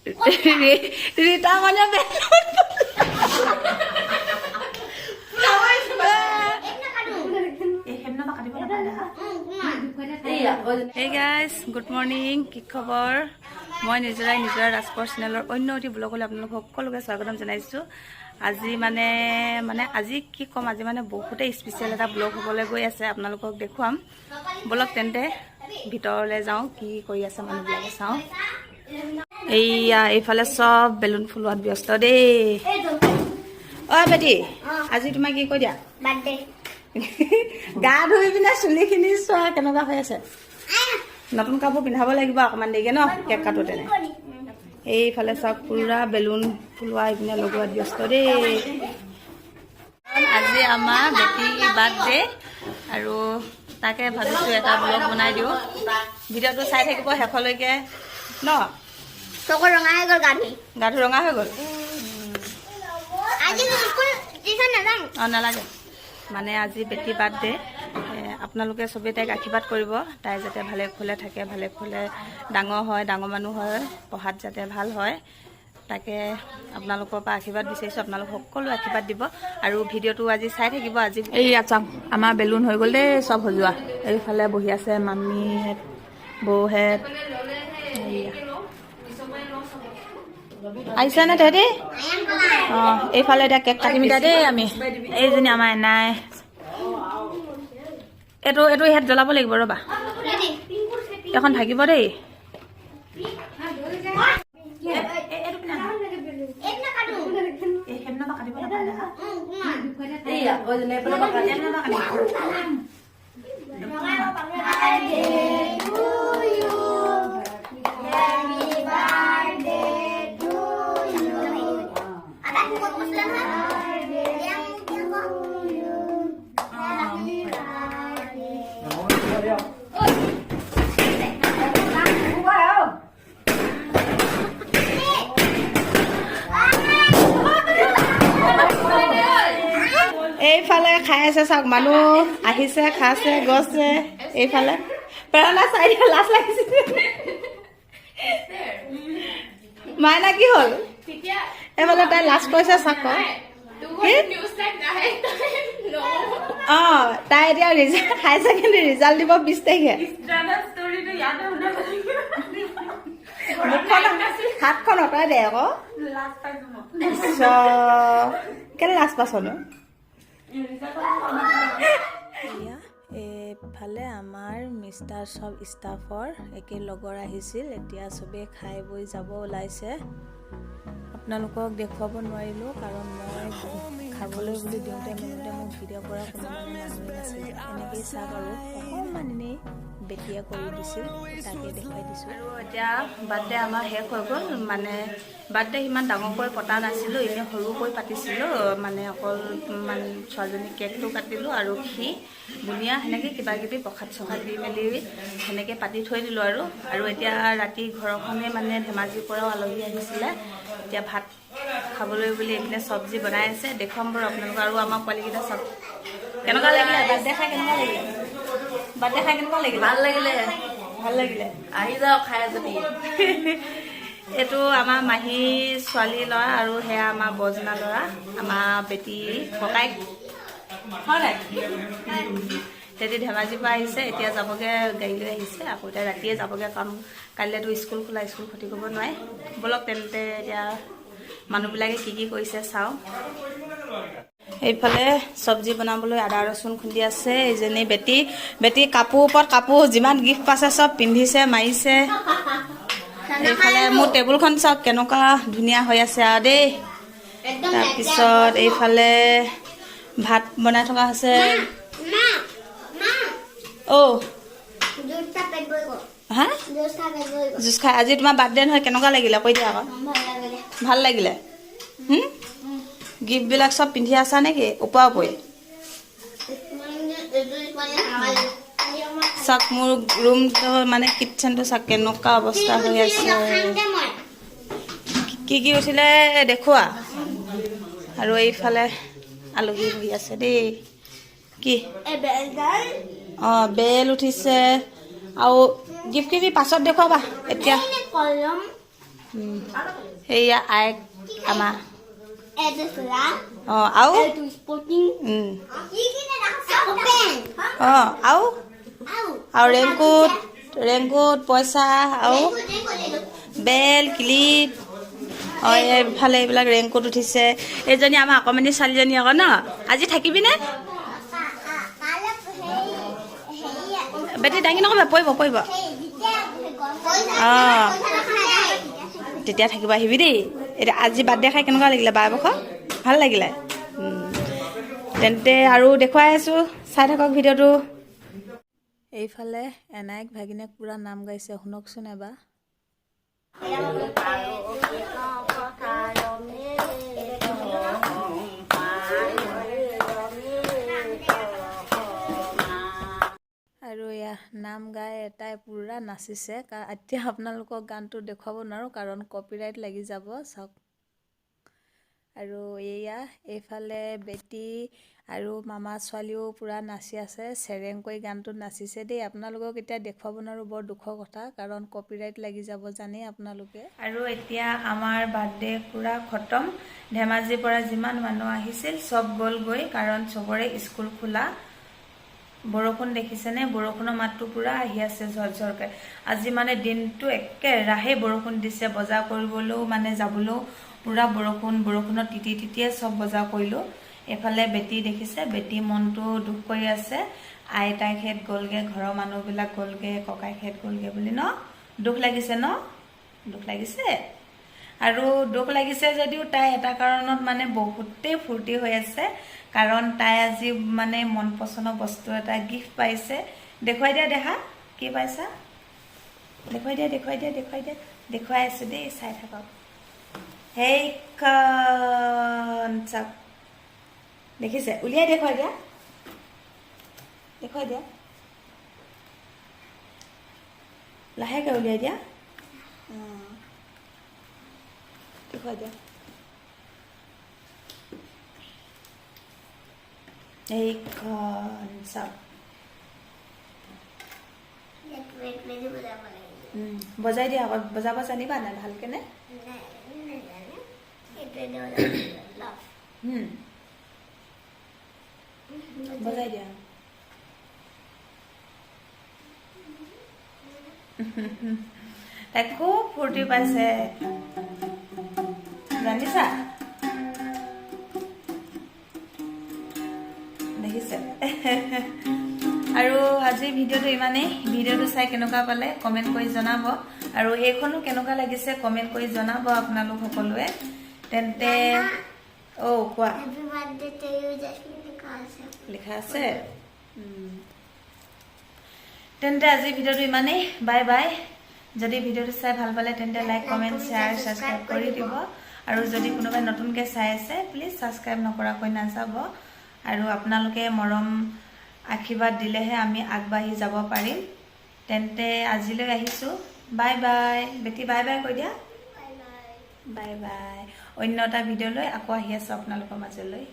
ৰীতা মানে Hey guys, good morning. কি খবৰ? মই নিজৰাই ৰাজপৰ চেনেলৰ অন্য এটি ব্লগলৈ আপোনালোক সকলোকে স্বাগতম জনাইছো। আজি মানে আজি কি কম, আজি মানে বহুতে স্পেশাল এটা ব্লগ হ'বলৈ গৈ আছে, আপোনালোকক দেখুৱাম। ব্লগ তেন্তে ভিতৰলৈ যাওঁ, কি কৰি আছে মানুহবিলাকে চাওঁ। এইয়া এইফালে সব বেলুন ফুলোৱাত ব্যস্ত দেই। অ বেটি, আজি তোমাৰ কি কৈ দিয়া? বাৰ্থডে। গা ধুই পিনে চুলিখিনি চোৱা কেনেকুৱা হৈ আছে। নতুন কাপোৰ পিন্ধাব লাগিব অকমান দেৰিকে ন, কেক কাটোতে। এইফালে চব পুৰা বেলুন ফুলোৱা এইপিনে লগোৱাত ব্যস্ত দেই। আজি আমাৰ বেটি বাৰ্থডে আৰু তাকে ভাবিছো এটা ব্লগ বনাই দিওঁ। ভিডিঅ'টো চাই থাকিব শেষলৈকে ন। চকু ৰঙা হৈ গ'ল, গাটো ৰঙা হৈ গ'ল। নালাগে মানে আজি বেটি বাৰ্থডে। আপোনালোকে চবেই তাইক আশীৰ্বাদ কৰিব, তাই যাতে ভালে খুলে থাকে, ভালে খুলে ডাঙৰ হয়, ডাঙৰ মানুহ হয়, পঢ়াত যাতে ভাল হয়, তাকে আপোনালোকৰ পৰা আশীৰ্বাদ বিচাৰিছোঁ। আপোনালোক সকলো আশীৰ্বাদ দিব আৰু ভিডিঅ'টো আজি চাই থাকিব। আজি এইয়া চাওক, আমাৰ বেলুন হৈ গ'ল দেই চব সজোৱা। এইফালে বহি আছে মামীহেঁত, বৌহেঁত। আহিছে নে তেহেঁতি? অঁ, এইফালে এতিয়া কেক কাটিম এতিয়া দেই আমি। এইজনী আমাৰ নাই, এইটো ইয়াত জ্বলাব লাগিব, ৰ'বা এখন থাকিব দেই। এইফালে খাই আছে চাওক, মানুহ আহিছে, খাইছে, গৈছে। এইফালে প্ৰেৰণা চাই দিয়া, লাজ লাগিছে। মাইনা কি হ'ল? এইফালে তাই লাজ কৰিছে চাওক। অ, তাই এতিয়া হায়াৰ ছেকেণ্ডেৰী ৰিজাল্ট দিব 20 তাৰিখে। হাতখন অঁতৰাই দে আকৌ। কেলে লাজ পাছনো? এইফালে আমাৰ মিষ্টাৰ চব ষ্টাফৰ একে লগৰ আহিছিল। এতিয়া চবেই খাই বৈ যাব ওলাইছে। আপোনালোকক দেখুৱাব নোৱাৰিলোঁ কাৰণ মই খাবলৈ বুলি দিওঁতে মেলোঁতে মোক ভিডিঅ' কৰা কোনো মানুহে নাছিল। এনেকেই চাওক আৰু অকণমান এনেই বেটিয়ে কৰি দিছিল, তাকে দেখুৱাই দিছোঁ। আৰু এতিয়া বাৰ্থডে আমাৰ শেষ হৈ গ'ল। মানে বাৰ্থডে ইমান ডাঙৰকৈ পতা নাছিলোঁ, এনেই সৰুকৈ পাতিছিলোঁ। মানে অকল মানে ছোৱালীজনীক কেকটো কাটিলোঁ আৰু বুনিয়া সেনেকৈ কিবা কিবি প্ৰসাদ চসাদ দি মেলি সেনেকৈ পাতি থৈ দিলোঁ। আৰু এতিয়া ৰাতি ঘৰখনে মানে ধেমাজিৰ পৰাও আলহী আহিছিলে। এতিয়া ভাত খাবলৈ বুলি এইপিনে চব্জি বনাই আছে, দেখুৱাম বাৰু আপোনালোক। আৰু আমাৰ পোৱালীকেইটা চব কেনেকুৱা লাগিলে বাৰ্থডে খাই? কেনেকুৱা লাগিলে বাৰ্থডে খাই? কেনেকুৱা লাগিলে? ভাল লাগিলে। আহি যাওক খাই যদি। এইটো আমাৰ মাহী ছোৱালী ল'ৰা আৰু সেয়া আমাৰ বজনা ল'ৰা, আমাৰ বেটি ককাইক হয় নাই? তেহেঁতি ধেমাজিৰ পৰা আহিছে, এতিয়া যাবগৈ, গাড়ী লৈ আহিছে। আকৌ এতিয়া ৰাতিয়ে যাবগৈ কাৰণ কাইলৈতো স্কুল খোলা, স্কুল ক্ষতি কৰিব নোৱাৰে। ব'লক তেন্তে এতিয়া মানুহবিলাকে কি কৰিছে চাওঁ। এইফালে চব্জি বনাবলৈ আদা ৰচুন খুন্দি আছে এইজনী বেটি কাপোৰ ওপৰত কাপোৰ, যিমান গিফ্ট পাইছে চব পিন্ধিছে, মাৰিছে। এইফালে মোৰ টেবুলখন চাওক কেনেকুৱা ধুনীয়া হৈ আছে আৰু দেই। তাৰপিছত এইফালে ভাত বনাই থকা হৈছে। হা, জুচ খাই? আজি তোমাৰ বাৰ্থডে নহয়, কেনেকুৱা লাগিলে কৈ দিয়া আকৌ। ভাল লাগিলে। গিফ্টবিলাক চব পিন্ধি আছা নেকি ওপৰা ওপৰি? চাওক মোৰ ৰুমটো মানে কিটচেনটো চাওক কেনেকুৱা অৱস্থা হৈ আছে। কি উঠিলে দেখুওৱা। আৰু এইফালে আলহী বহি আছে দেই। কি অঁ, বেল উঠিছে আৰু গিফ্টখিনি পাছত দেখুৱাবা। এতিয়া সেয়া আইক আমা Itu surat. আও Itu sporting. আও আৰু ৰেংকুট পইচা আৰু বেল ক্লিপ এইফালে এইবিলাক ৰেংকুট উঠিছে এইজনী আমাৰ অকমানি ছোৱালীজনী আকৌ ন আজি থাকিবিনে বেটি দাঙি নকবা পৰিব তেতিয়া থাকিব আহিবি দেই এতিয়া আজি বাৰ্থডে খাই কেনেকুৱা লাগিলে বাৰ বছৰ ভাল লাগিলে তেন্তে আৰু দেখুৱাই আছোঁ চাই থাকক ভিডিঅ'টো এইফালে এনাইক ভাগিনীয়েক পুৰা নাম গাইছে শুনকচোন এবাৰ আৰু এয়া নাম গাই এটাই পুৰা নাচিছে এতিয়া আপোনালোকক গানটো দেখুৱাব নোৱাৰোঁ কাৰণ কপিৰাইট লাগি যাব চাওক আৰু এয়া এইফালে বেটি আৰু মামা ছোৱালীও পুৰা নাচি আছে চেৰেংকৈ গানটোত নাচিছে দেই আপোনালোকক এতিয়া দেখুৱাব নোৱাৰোঁ বৰ দুখৰ কথা কাৰণ কপিৰাইট লাগি যাব জানেই আপোনালোকে আৰু এতিয়া আমাৰ বাৰ্থডে পুৰা খতম ধেমাজিৰ পৰা যিমান মানুহ আহিছিল চব গ'লগৈ কাৰণ চবৰে স্কুল খোলা বৰষুণ দেখিছেনে বৰষুণৰ মাতটো পুৰা আহি আছে ঝৰঝৰকে আজি মানে দিনটো একেৰাহে বৰষুণ দিছে বজাৰ কৰিবলৈও মানে যাবলৈও পুৰা বৰষুণত তিতিয়ে চব বজাৰ কৰিলোঁ এফালে বেটি দেখিছে বেটি মনটো দুখ কৰি আছে আইতাই খেত গ'লগে ঘৰৰ মানুহবিলাক গ'লগে ককাই খেত গ'লগে বুলি ন দুখ লাগিছে ন দুখ লাগিছে আৰু দুখ লাগিছে যদিও তাই এটা কাৰণত মানে বহুতেই ফূৰ্তি হৈ আছে কাৰণ তাই আজি মানে মন পছন্দৰ বস্তু এটা গিফ্ট পাইছে দেখুৱাই দিয়া দেখা কি পাইছা দেখুৱাই দিয়া দেখুৱাই আছো দেই চাই থাকক সেইখন চাওক দেখিছে উলিয়াই দেখুৱাই দিয়া লাহেকে উলিয়াই দিয়া দেখুৱাই দিয়া এইখন চাওক বজাই দিয়া আকৌ বজাব জানিবা নাই ভালকে নে বজাই দিয়া তাই খুব ফূৰ্তি পাইছে জানিছা দেখিছে আৰু আজিৰ ভিডিঅ'টো ইমানেই ভিডিঅ'টো চাই কেনেকুৱা পালে কমেণ্ট কৰি জনাব আৰু এইখনো কেনেকুৱা লাগিছে কমেণ্ট কৰি জনাব আপোনালোক সকলোৱে তেন্তে কোৱা লিখা আছে তেন্তে আজিৰ ভিডিঅ'টো ইমানেই বাই বাই যদি ভিডিঅ'টো চাই ভাল পালে তেন্তে লাইক কমেণ্ট শ্বেয়াৰ ছাবস্ক্ৰাইব কৰি দিব আৰু যদি কোনোবাই নতুনকৈ চাই আছে প্লিজ ছাবস্ক্ৰাইব নকৰাকৈ নাযাব আৰু আপোনালোকে মৰম আশীৰ্বাদ দিলেহে আমি আগবাঢ়ি যাব পাৰিম তেন্তে আজিলৈ আহিছোঁ বাই বাই বেটি বাই বাই কৈ দিয়া বাই বাই অন্য এটা ভিডিঅ'লৈ আকৌ আহি আছোঁ আপোনালোকৰ মাজলৈ